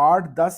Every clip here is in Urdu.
8-10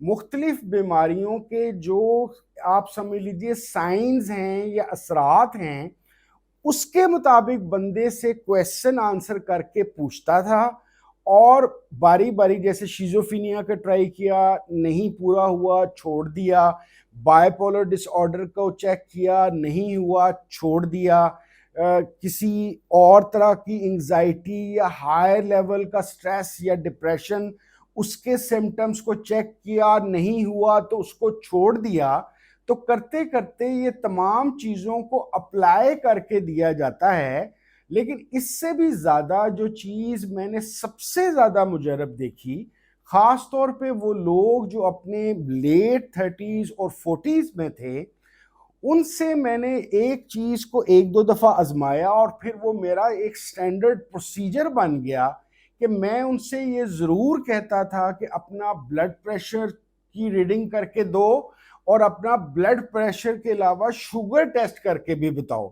مختلف بیماریوں کے جو آپ سمجھ لیجئے سائنز ہیں یا اثرات ہیں، اس کے مطابق بندے سے کویسچن آنسر کر کے پوچھتا تھا، اور باری باری جیسے شیزوفینیا کا ٹرائی کیا، نہیں پورا ہوا چھوڑ دیا، بائی پولر ڈس آرڈر کو چیک کیا، نہیں ہوا چھوڑ دیا، کسی اور طرح کی انگزائٹی یا ہائی لیول کا سٹریس یا ڈپریشن اس کے سمٹمز کو چیک کیا، نہیں ہوا تو اس کو چھوڑ دیا۔ تو کرتے کرتے یہ تمام چیزوں کو اپلائی کر کے دیا جاتا ہے، لیکن اس سے بھی زیادہ جو چیز میں نے سب سے زیادہ مجرب دیکھی، خاص طور پہ وہ لوگ جو اپنے لیٹ 30s اور 40s میں تھے، ان سے میں نے ایک چیز کو ایک دو دفعہ آزمایا، اور پھر وہ میرا ایک سٹینڈرڈ پروسیجر بن گیا کہ میں ان سے یہ ضرور کہتا تھا کہ اپنا بلڈ پریشر کی ریڈنگ کر کے دو، اور اپنا بلڈ پریشر کے علاوہ شوگر ٹیسٹ کر کے بھی بتاؤ۔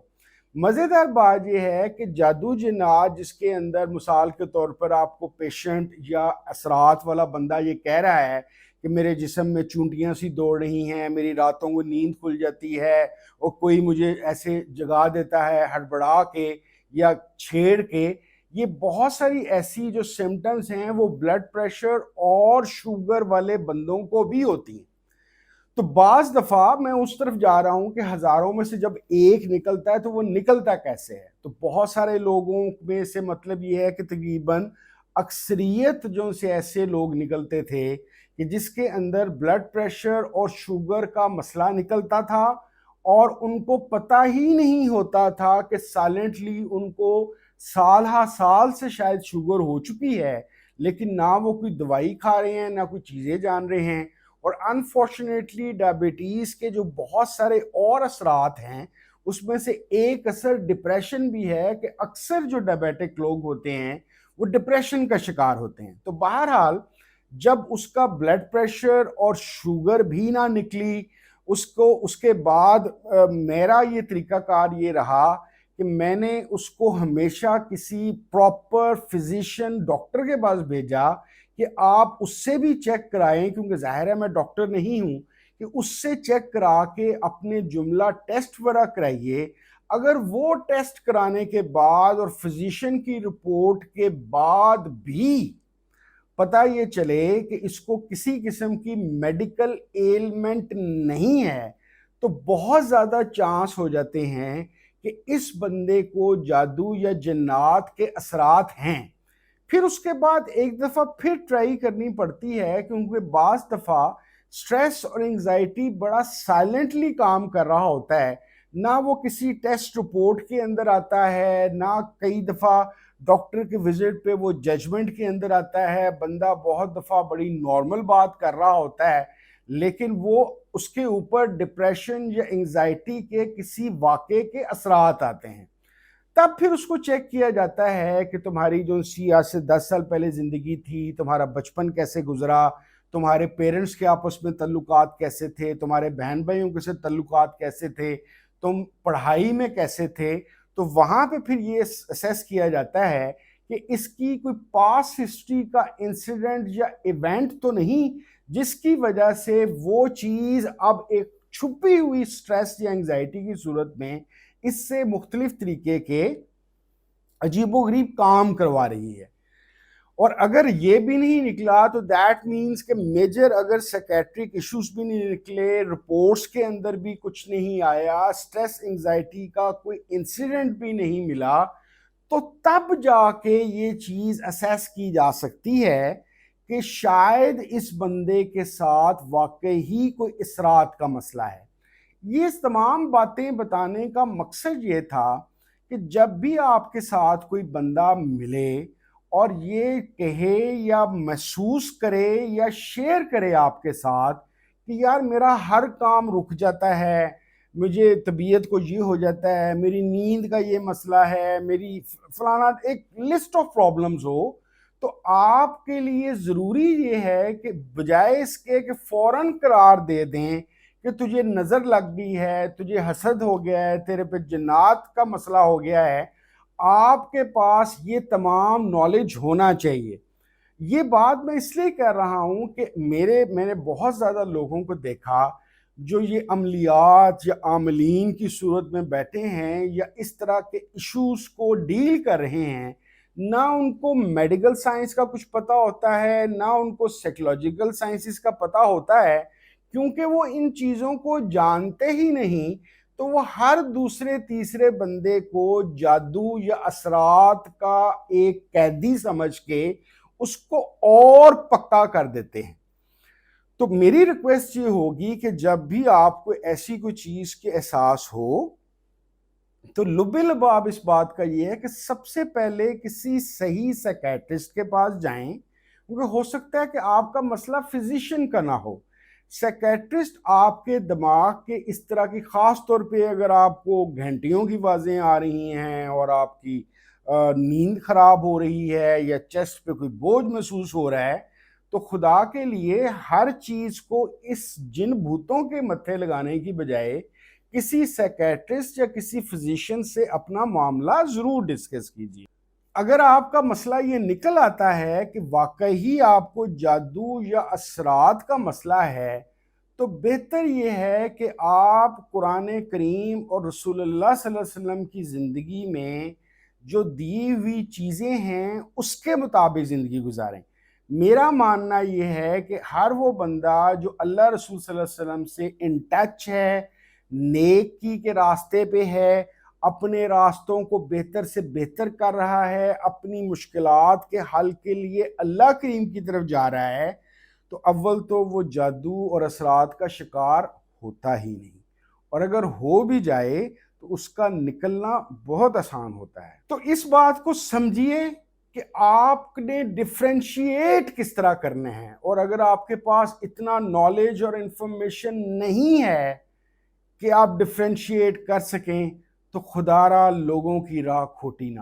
مزیدار بات یہ ہے کہ جادو جنات جس کے اندر مثال کے طور پر آپ کو پیشنٹ یا اثرات والا بندہ یہ کہہ رہا ہے کہ میرے جسم میں چونٹیاں سی دوڑ رہی ہیں، میری راتوں کو نیند کھل جاتی ہے، اور کوئی مجھے ایسے جگا دیتا ہے ہڑبڑا کے یا چھیڑ کے، یہ بہت ساری ایسی جو سمٹمز ہیں وہ بلڈ پریشر اور شوگر والے بندوں کو بھی ہوتی ہیں۔ تو بعض دفعہ میں اس طرف جا رہا ہوں کہ ہزاروں میں سے جب ایک نکلتا ہے تو وہ نکلتا کیسے ہے؟ تو بہت سارے لوگوں میں سے مطلب یہ ہے کہ تقریباً اکثریت جو سے ایسے لوگ نکلتے تھے کہ جس کے اندر بلڈ پریشر اور شوگر کا مسئلہ نکلتا تھا، اور ان کو پتہ ہی نہیں ہوتا تھا کہ سائلنٹلی ان کو سال ہا سال سے شاید شوگر ہو چکی ہے، لیکن نہ وہ کوئی دوائی کھا رہے ہیں، نہ کوئی چیزیں جان رہے ہیں۔ اور انفارچونیٹلی ڈائبٹیز کے جو بہت سارے اور اثرات ہیں، اس میں سے ایک اثر ڈپریشن بھی ہے کہ اکثر جو ڈائبیٹک لوگ ہوتے ہیں وہ ڈپریشن کا شکار ہوتے ہیں۔ تو بہرحال جب اس کا بلڈ پریشر اور شوگر بھی نہ نکلی، اس کے بعد میرا یہ طریقہ کار یہ رہا کہ میں نے اس کو ہمیشہ کسی پراپر فزیشین ڈاکٹر کے پاس بھیجا کہ آپ اس سے بھی چیک کرائیں، کیونکہ ظاہر ہے میں ڈاکٹر نہیں ہوں، کہ اس سے چیک کرا کے اپنے جملہ ٹیسٹ وغیرہ کرائیے۔ اگر وہ ٹیسٹ کرانے کے بعد اور فزیشین کی رپورٹ کے بعد بھی پتہ یہ چلے کہ اس کو کسی قسم کی میڈیکل ایلمنٹ نہیں ہے، تو بہت زیادہ چانس ہو جاتے ہیں کہ اس بندے کو جادو یا جنات کے اثرات ہیں۔ پھر اس کے بعد ایک دفعہ پھر ٹرائی کرنی پڑتی ہے، کیونکہ بعض دفعہ سٹریس اور انگزائٹی بڑا سائلنٹلی کام کر رہا ہوتا ہے، نہ وہ کسی ٹیسٹ رپورٹ کے اندر آتا ہے، نہ کئی دفعہ ڈاکٹر کے وزٹ پہ وہ ججمنٹ کے اندر آتا ہے، بندہ بہت دفعہ بڑی نارمل بات کر رہا ہوتا ہے، لیکن وہ اس کے اوپر ڈپریشن یا انگزائٹی کے کسی واقعے کے اثرات آتے ہیں۔ تب پھر اس کو چیک کیا جاتا ہے کہ تمہاری جو آج سے 10 سال پہلے زندگی تھی، تمہارا بچپن کیسے گزرا، تمہارے پیرنٹس کے آپس میں تعلقات کیسے تھے، تمہارے بہن بھائیوں کے ساتھ تعلقات کیسے تھے، تم پڑھائی میں کیسے تھے۔ تو وہاں پہ پھر یہ اسیس کیا جاتا ہے کہ اس کی کوئی پاس ہسٹری کا انسیڈنٹ یا ایونٹ تو نہیں جس کی وجہ سے وہ چیز اب ایک چھپی ہوئی سٹریس یا انگزائٹی کی صورت میں اس سے مختلف طریقے کے عجیب و غریب کام کروا رہی ہے۔ اور اگر یہ بھی نہیں نکلا تو دیٹ مینز کہ میجر اگر سیکیٹرک ایشوز بھی نہیں نکلے، رپورٹس کے اندر بھی کچھ نہیں آیا، سٹریس انگزائٹی کا کوئی انسیڈنٹ بھی نہیں ملا، تو تب جا کے یہ چیز اسیس کی جا سکتی ہے کہ شاید اس بندے کے ساتھ واقعی ہی کوئی اثرات کا مسئلہ ہے۔ یہ تمام باتیں بتانے کا مقصد یہ تھا کہ جب بھی آپ کے ساتھ کوئی بندہ ملے اور یہ کہے یا محسوس کرے یا شیئر کرے آپ کے ساتھ کہ یار میرا ہر کام رک جاتا ہے، مجھے طبیعت کو یہ ہو جاتا ہے، میری نیند کا یہ مسئلہ ہے، میری فلانا ایک لسٹ آف پرابلمز ہو، تو آپ کے لیے ضروری یہ ہے کہ بجائے اس کے کہ فوراً قرار دے دیں کہ تجھے نظر لگ گئی ہے، تجھے حسد ہو گیا ہے، تیرے پہ جنات کا مسئلہ ہو گیا ہے، آپ کے پاس یہ تمام نالج ہونا چاہیے۔ یہ بات میں اس لیے کہہ رہا ہوں کہ میں نے بہت زیادہ لوگوں کو دیکھا جو یہ عملیات یا عاملین کی صورت میں بیٹھے ہیں یا اس طرح کے ایشوز کو ڈیل کر رہے ہیں، نہ ان کو میڈیکل سائنس کا کچھ پتہ ہوتا ہے، نہ ان کو سائیکولوجیکل سائنسز کا پتہ ہوتا ہے، کیونکہ وہ ان چیزوں کو جانتے ہی نہیں، تو وہ ہر دوسرے تیسرے بندے کو جادو یا اثرات کا ایک قیدی سمجھ کے اس کو اور پکا کر دیتے ہیں۔ تو میری ریکویسٹ یہ ہوگی کہ جب بھی آپ کو ایسی کوئی چیز کے احساس ہو تو لب لباب اس بات کا یہ ہے کہ سب سے پہلے کسی صحیح سائیکیٹرسٹ کے پاس جائیں، کیونکہ ہو سکتا ہے کہ آپ کا مسئلہ فزیشین کا نہ ہو، سائیکیٹرسٹ آپ کے دماغ کے اس طرح کی، خاص طور پہ اگر آپ کو گھنٹیوں کی آوازیں آ رہی ہیں اور آپ کی نیند خراب ہو رہی ہے یا چیسٹ پہ کوئی بوجھ محسوس ہو رہا ہے، تو خدا کے لیے ہر چیز کو اس جن بھوتوں کے متھے لگانے کی بجائے کسی سائیکیٹرسٹ یا کسی فزیشین سے اپنا معاملہ ضرور ڈسکس کیجیے۔ اگر آپ کا مسئلہ یہ نکل آتا ہے کہ واقعی آپ کو جادو یا اثرات کا مسئلہ ہے، تو بہتر یہ ہے کہ آپ قرآن کریم اور رسول اللہ صلی اللہ علیہ وسلم کی زندگی میں جو دی ہوئی چیزیں ہیں اس کے مطابق زندگی گزاریں۔ میرا ماننا یہ ہے کہ ہر وہ بندہ جو اللہ رسول صلی اللہ علیہ وسلم سے ان ٹچ ہے، نیکی کے راستے پہ ہے، اپنے راستوں کو بہتر سے بہتر کر رہا ہے، اپنی مشکلات کے حل کے لیے اللہ کریم کی طرف جا رہا ہے، تو اول تو وہ جادو اور اثرات کا شکار ہوتا ہی نہیں، اور اگر ہو بھی جائے تو اس کا نکلنا بہت آسان ہوتا ہے۔ تو اس بات کو سمجھیے کہ آپ نے ڈیفرینشیٹ کس طرح کرنے ہیں، اور اگر آپ کے پاس اتنا نالج اور انفارمیشن نہیں ہے کہ آپ ڈیفرینشیٹ کر سکیں تو خدا را لوگوں کی راہ کھوٹی نہ